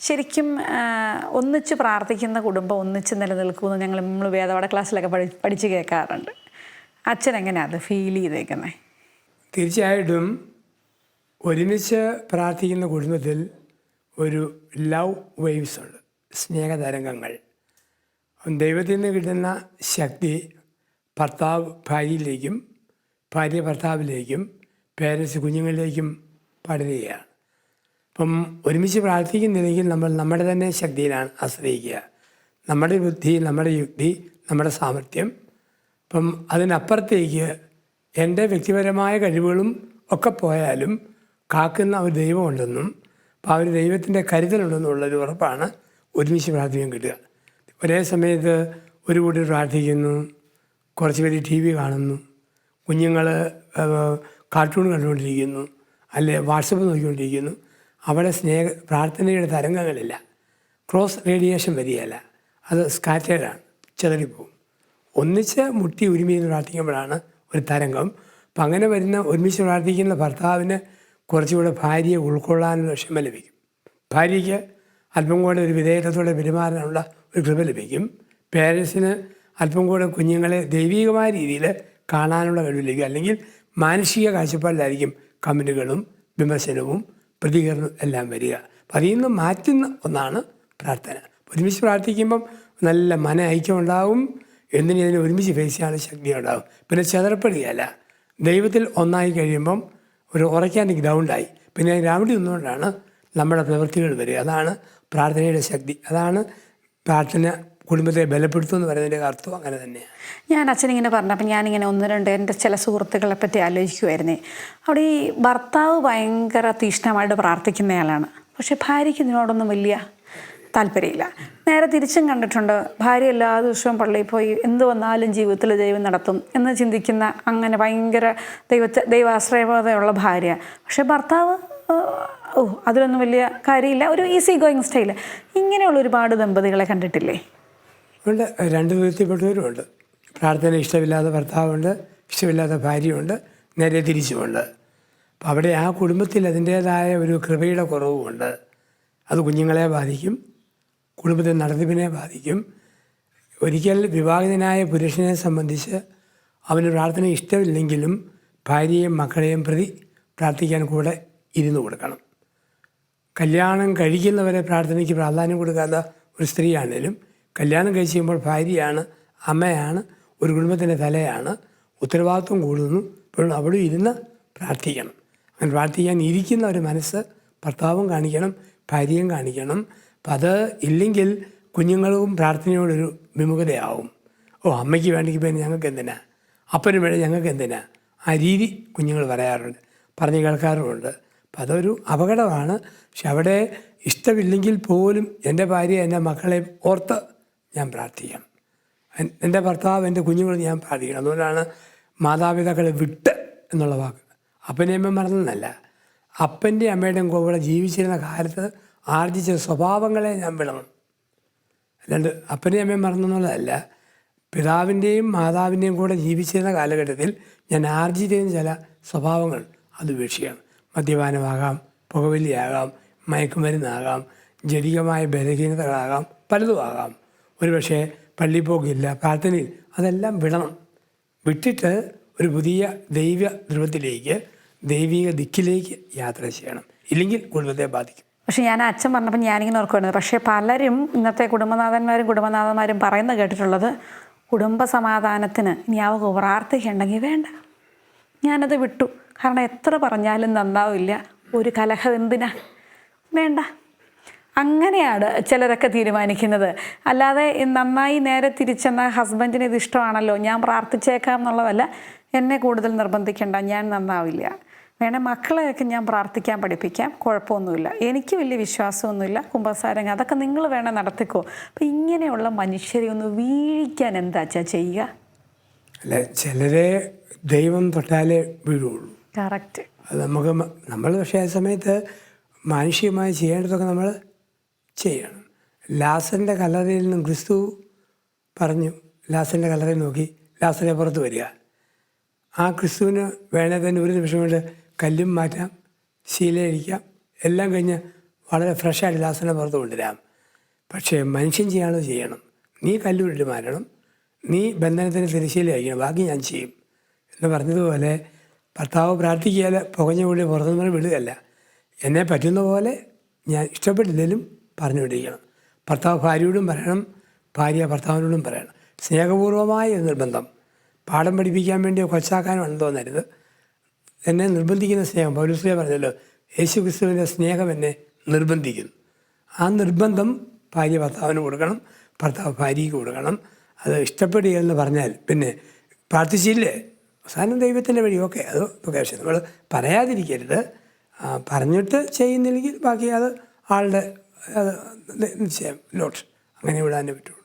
ശരിക്കും ഒന്നിച്ച് പ്രാർത്ഥിക്കുന്ന കുടുംബം ഒന്നിച്ച് നിലനിൽക്കുമെന്ന് നമ്മൾ വേദപാഠ ക്ലാസ്സിലൊക്കെ പഠിച്ച് കേൾക്കാറുണ്ട്. അച്ഛൻ എങ്ങനെയാണ് അത് ഫീൽ ചെയ്തേക്കുന്നത്? തീർച്ചയായിട്ടും ഒരുമിച്ച് പ്രാർത്ഥിക്കുന്ന കുടുംബത്തിൽ ഒരു ലവ് വേവ്സ് ഉണ്ട്, സ്നേഹതരംഗങ്ങൾ. ദൈവത്തിൽ നിന്ന് കിട്ടുന്ന ശക്തി ഭർത്താവ് ഭാര്യയിലേക്കും, ഭാര്യ ഭർത്താവിലേക്കും, പേരൻസ് കുഞ്ഞുങ്ങളിലേക്കും പടരുകയാണ്. അപ്പം ഒരുമിച്ച് പ്രാർത്ഥിക്കുന്നില്ലെങ്കിൽ നമ്മൾ നമ്മുടെ തന്നെ ശക്തിയിലാണ് ആശ്രയിക്കുക. നമ്മുടെ ബുദ്ധി, നമ്മുടെ യുക്തി, നമ്മുടെ സാമർഥ്യം. അപ്പം അതിനപ്പുറത്തേക്ക് എൻ്റെ വ്യക്തിപരമായ കഴിവുകളും ഒക്കെ പോയാലും കാക്കുന്ന ഒരു ദൈവമുണ്ടെന്നും അപ്പോൾ ആ ഒരു ദൈവത്തിൻ്റെ കരുതലുണ്ടെന്നുള്ളൊരു ഉറപ്പാണ് ഒരുമിച്ച് പ്രാർത്ഥിക്കാൻ കിട്ടുക. ഒരേ സമയത്ത് ഒരു കൂടി പ്രാർത്ഥിക്കുന്നു, കുറച്ച് പേര് TV കാണുന്നു, കുഞ്ഞുങ്ങൾ കാർട്ടൂൺ കണ്ടുകൊണ്ടിരിക്കുന്നു, അല്ലെ വാട്സപ്പ് നോക്കിക്കൊണ്ടിരിക്കുന്നു. അവിടെ പ്രാർത്ഥനയുടെ തരംഗങ്ങളില്ല, ക്രോസ് റേഡിയേഷൻ വരികയല്ല, അത് സ്കാറ്റേഡാണ്, ചിതറിപ്പോവും. ഒന്നിച്ച് മുട്ടി ഒരുമിച്ച് പ്രാർത്ഥിക്കുമ്പോഴാണ് ഒരു തരംഗം. അപ്പം അങ്ങനെ വരുന്ന ഒരുമിച്ച് പ്രാർത്ഥിക്കുന്ന ഭർത്താവിന് കുറച്ചുകൂടെ ഭാര്യയെ ഉൾക്കൊള്ളാനുള്ള ക്ഷമ ലഭിക്കും. ഭാര്യയ്ക്ക് അല്പം കൂടെ ഒരു വിധേയത്വത്തോടെ പെരുമാറാനുള്ള ഒരു കൃപ ലഭിക്കും. പേരൻസിന് അല്പം കൂടെ കുഞ്ഞുങ്ങളെ ദൈവികമായ രീതിയിൽ കാണാനുള്ള കഴിവ് ലഭിക്കും. അല്ലെങ്കിൽ മാനുഷിക കാഴ്ചപ്പാടിലായിരിക്കും കമൻറ്റുകളും വിമർശനവും പ്രതികരണവും എല്ലാം വരിക. അപ്പം അതിൽ നിന്ന് മാറ്റുന്ന ഒന്നാണ് പ്രാർത്ഥന. ഒരുമിച്ച് പ്രാർത്ഥിക്കുമ്പം നല്ല ഐക്യം ഉണ്ടാവും. ഇതിനെ ഒരുമിച്ച് ഫേസ് ചെയ്യാനുള്ള ശക്തി ഉണ്ടാകും. പിന്നെ ചെതറപ്പെടുകയല്ല, ദൈവത്തിൽ ഒന്നായി കഴിയുമ്പം ഒരു ഉറയ്ക്കാൻ്റെ ഗ്രൗണ്ടായി. പിന്നെ ഗ്രൗണ്ടിൽ നിന്നുകൊണ്ടാണ് നമ്മുടെ പ്രവൃത്തികൾ വരിക. അതാണ് പ്രാർത്ഥനയുടെ ശക്തി. അതാണ് പ്രാർത്ഥന കുടുംബത്തെ ബലപ്പെടുത്തുമെന്ന് പറയുന്നതിൻ്റെ അർത്ഥം അങ്ങനെ തന്നെയാണ്. ഞാൻ അച്ഛനിങ്ങനെ പറഞ്ഞപ്പോൾ ഞാനിങ്ങനെ ഒന്ന് രണ്ട് എൻ്റെ ചില സുഹൃത്തുക്കളെ പറ്റി ആലോചിക്കുമായിരുന്നേ. അവിടെ ഈ ഭർത്താവ് ഭയങ്കര തീക്ഷ്ണമായിട്ട് പ്രാർത്ഥിക്കുന്നയാളാണ്, പക്ഷെ ഭാര്യയ്ക്ക് ഇതിനോടൊന്നും വലിയ താല്പര്യമില്ല. നേരെ തിരിച്ചും കണ്ടിട്ടുണ്ട്, ഭാര്യ എല്ലാ ദിവസവും പള്ളിയിൽ പോയി എന്ത് വന്നാലും ജീവിതത്തിൽ ദൈവം നടത്തും എന്ന് ചിന്തിക്കുന്ന, അങ്ങനെ ഭയങ്കര ദൈവാശ്രയതയുള്ള ഭാര്യ. പക്ഷെ ഭർത്താവ് അതിലൊന്നും വലിയ കാര്യമില്ല, ഒരു ഈസി ഗോയിങ് സ്റ്റൈല്. ഇങ്ങനെയുള്ള ഒരുപാട് ദമ്പതികളെ കണ്ടിട്ടില്ലേ? ഉണ്ട്, രണ്ട് വിധത്തിൽപ്പെട്ടവരുമുണ്ട്. പ്രാർത്ഥന ഇഷ്ടമില്ലാത്ത ഭർത്താവുണ്ട്, ഇഷ്ടമില്ലാത്ത ഭാര്യയുണ്ട്, നേരെ തിരിച്ചുമുണ്ട്. അപ്പം അവിടെ ആ കുടുംബത്തിൽ അതിൻ്റേതായ ഒരു കൃപയുടെ കുറവുമുണ്ട്. അത് കുഞ്ഞുങ്ങളെ ബാധിക്കും, കുടുംബത്തെ നടത്തിപ്പിനെ ബാധിക്കും. ഒരിക്കൽ വിവാഹിതനായ പുരുഷനെ സംബന്ധിച്ച് അവന് പ്രാർത്ഥന ഇഷ്ടമില്ലെങ്കിലും ഭാര്യയെയും മക്കളെയും പ്രതി പ്രാർത്ഥിക്കാൻ കൂടെ ഇരുന്ന് കൊടുക്കണം. കല്യാണം കഴിക്കുന്നവരെ പ്രാർത്ഥനയ്ക്ക് പ്രാധാന്യം കൊടുക്കാത്ത ഒരു സ്ത്രീയാണേലും കല്യാണം കഴിച്ച് കഴിയുമ്പോൾ ഭാര്യയാണ്, അമ്മയാണ്, ഒരു കുടുംബത്തിൻ്റെ തലയാണ്, ഉത്തരവാദിത്വം കൂടുന്നു. ഇപ്പോഴും അവിടെ ഇരുന്ന് പ്രാർത്ഥിക്കണം. അങ്ങനെ പ്രാർത്ഥിക്കാൻ ഇരിക്കുന്ന ഒരു മനസ്സ് ഭർത്താവും കാണിക്കണം, ഭാര്യയും കാണിക്കണം. അപ്പം അത് ഇല്ലെങ്കിൽ കുഞ്ഞുങ്ങളും പ്രാർത്ഥനയോടൊരു വിമുഖതയാവും. അമ്മയ്ക്ക് വേണ്ടെങ്കിൽ പിന്നെ ഞങ്ങൾക്ക് എന്തിനാ, അപ്പനും വേണ്ട ഞങ്ങൾക്ക് എന്തിനാ, ആ രീതി കുഞ്ഞുങ്ങൾ പറയാറുണ്ട്, പറഞ്ഞ് കേൾക്കാറുമുണ്ട്. അപ്പം അതൊരു അപകടമാണ്. പക്ഷെ അവിടെ ഇഷ്ടമില്ലെങ്കിൽ പോലും എൻ്റെ ഭാര്യ, എൻ്റെ മക്കളെ ഓർത്ത് ഞാൻ പ്രാർത്ഥിക്കണം, എൻ്റെ ഭർത്താവ്, എൻ്റെ കുഞ്ഞുങ്ങൾ ഞാൻ പ്രാർത്ഥിക്കണം. അതുകൊണ്ടാണ് മാതാപിതാക്കളെ വിട്ട് എന്നുള്ള വാക്ക്. അപ്പനെയും അമ്മ മറന്നല്ല, അപ്പൻ്റെ അമ്മയുടെയും കൂടെ ജീവിച്ചിരുന്ന കാലത്ത് ആർജിച്ച സ്വഭാവങ്ങളെ ഞാൻ വിടണം. അല്ലാണ്ട് അപ്പനെയും അമ്മയും മറന്നെന്നുള്ളതല്ല, പിതാവിൻ്റെയും മാതാവിൻ്റെയും കൂടെ ജീവിച്ചിരുന്ന കാലഘട്ടത്തിൽ ഞാൻ ആർജിച്ചിരുന്ന ചില സ്വഭാവങ്ങൾ അത് ഉപേക്ഷിക്കണം. മദ്യപാനമാകാം, പുകവലിയാകാം, മയക്കുമരുന്നാകാം, ജടികമായ ബലഹീനതകളാകാം, പലതും ആകാം. ഒരുപക്ഷെ പള്ളിപ്പോക്കില്ല, പ്രാർത്ഥനയിൽ, അതെല്ലാം വിടണം. വിട്ടിട്ട് ഒരു പുതിയ ദൈവ ധ്രുവത്തിലേക്ക്, ദൈവിക ദിക്കിലേക്ക് യാത്ര ചെയ്യണം. ഇല്ലെങ്കിൽ കുടുംബത്തെ ബാധിക്കും. പക്ഷെ ഞാൻ അച്ഛൻ പറഞ്ഞപ്പോൾ ഞാനിങ്ങനെ ഓർക്കുമായിരുന്നു, പക്ഷേ പലരും ഇന്നത്തെ കുടുംബനാഥന്മാരും പറയുന്നത് കേട്ടിട്ടുള്ളത്, കുടുംബ സമാധാനത്തിന് ഇനി അവർക്ക് പ്രാർത്ഥിക്കണ്ടെങ്കിൽ വേണ്ട, ഞാനത് വിട്ടു, കാരണം എത്ര പറഞ്ഞാലും നന്നാവില്ല, ഒരു കലഹം എന്തിനാ, വേണ്ട. അങ്ങനെയാണ് ചിലരൊക്കെ തീരുമാനിക്കുന്നത്. അല്ലാതെ നന്നായി നേരെ തിരിച്ചെന്ന ഹസ്ബൻഡിന് ഇത് ഇഷ്ടമാണല്ലോ, ഞാൻ പ്രാർത്ഥിച്ചേക്കാം എന്നുള്ളതല്ല. എന്നെ കൂടുതൽ നിർബന്ധിക്കേണ്ട, ഞാൻ നന്നാവില്ല, വേണേ മക്കളെയൊക്കെ ഞാൻ പ്രാർത്ഥിക്കാൻ പഠിപ്പിക്കാം, കുഴപ്പമൊന്നുമില്ല, എനിക്ക് വലിയ വിശ്വാസമൊന്നുമില്ല, കുമ്പസാരം അതൊക്കെ നിങ്ങൾ വേണേ നടത്തിക്കോ. അപ്പം ഇങ്ങനെയുള്ള മനുഷ്യരെ ഒന്ന് വീഴിക്കാൻ എന്താ ചെയ്യുക? അല്ല, ചിലരെ ദൈവം തൊട്ടാലേ വീഴുള്ളൂ. കറക്റ്റ്. അത് നമ്മൾ പക്ഷേ ആ സമയത്ത് മാനുഷികമായി ചെയ്യേണ്ടതൊക്കെ നമ്മൾ ചെയ്യണം. ലാസറിൻ്റെ കല്ലറയിൽ നിന്നും ക്രിസ്തു പറഞ്ഞു, ലാസറിൻ്റെ കല്ലറയിൽ നോക്കി ലാസറെ പുറത്ത് വരിക. ആ ക്രിസ്തുവിന് വേണേൽ തന്നെ ഒരു നിമിഷം കൊണ്ട് കല്ലും മാറ്റാം, ശീലയടിക്കാം, എല്ലാം കഴിഞ്ഞ് വളരെ ഫ്രഷായിട്ട് ലാസനെ പുറത്ത് കൊണ്ടുവരാം. പക്ഷേ മനുഷ്യൻ ചെയ്യാനുള്ളത് ചെയ്യണം. നീ കല്ലുരുട്ടി മാറ്റണം, നീ ബന്ധനത്തിന് തിരശ്ശീല അയക്കണം, ബാക്കി ഞാൻ ചെയ്യും എന്ന് പറഞ്ഞതുപോലെ ഭർത്താവ് പ്രാർത്ഥിക്കാതെ പുകഞ്ഞ കൂടി പുറത്തുനിന്ന് വിടുകയല്ല. എന്നെ പറ്റുന്ന പോലെ ഞാൻ ഇഷ്ടപ്പെട്ടില്ലെങ്കിലും പറഞ്ഞു വിടിക്കണം. ഭർത്താവ് ഭാര്യയോടും പറയണം, ഭാര്യ ഭർത്താവിനോടും പറയണം. സ്നേഹപൂർവമായ ഒരു നിർബന്ധം. പാഠം പഠിപ്പിക്കാൻ വേണ്ടിയോ കൊച്ചാക്കാനോ ആണെന്ന് തോന്നരുത്. എന്നെ നിർബന്ധിക്കുന്ന സ്നേഹം, പൗലോസ് പറഞ്ഞല്ലോ, യേശു ക്രിസ്തുവിൻ്റെ സ്നേഹം എന്നെ നിർബന്ധിക്കുന്നു. ആ നിർബന്ധം ഭാര്യ ഭർത്താവിന് കൊടുക്കണം, ഭർത്താവ് ഭാര്യയ്ക്ക് കൊടുക്കണം. അത് ഇഷ്ടപ്പെടുക എന്ന് പറഞ്ഞാൽ പിന്നെ പ്രാർത്ഥിച്ചില്ലേ, അവസാനം ദൈവത്തിൻ്റെ വഴി. ഓക്കെ, അത് പക്ഷേ നമ്മൾ പറയാതിരിക്കരുത്. പറഞ്ഞിട്ട് ചെയ്യുന്നില്ലെങ്കിൽ ബാക്കി അത് ആളുടെ നിശ്ചയം, ലോട്ട്, അങ്ങനെ വിടാനേ പറ്റുള്ളൂ.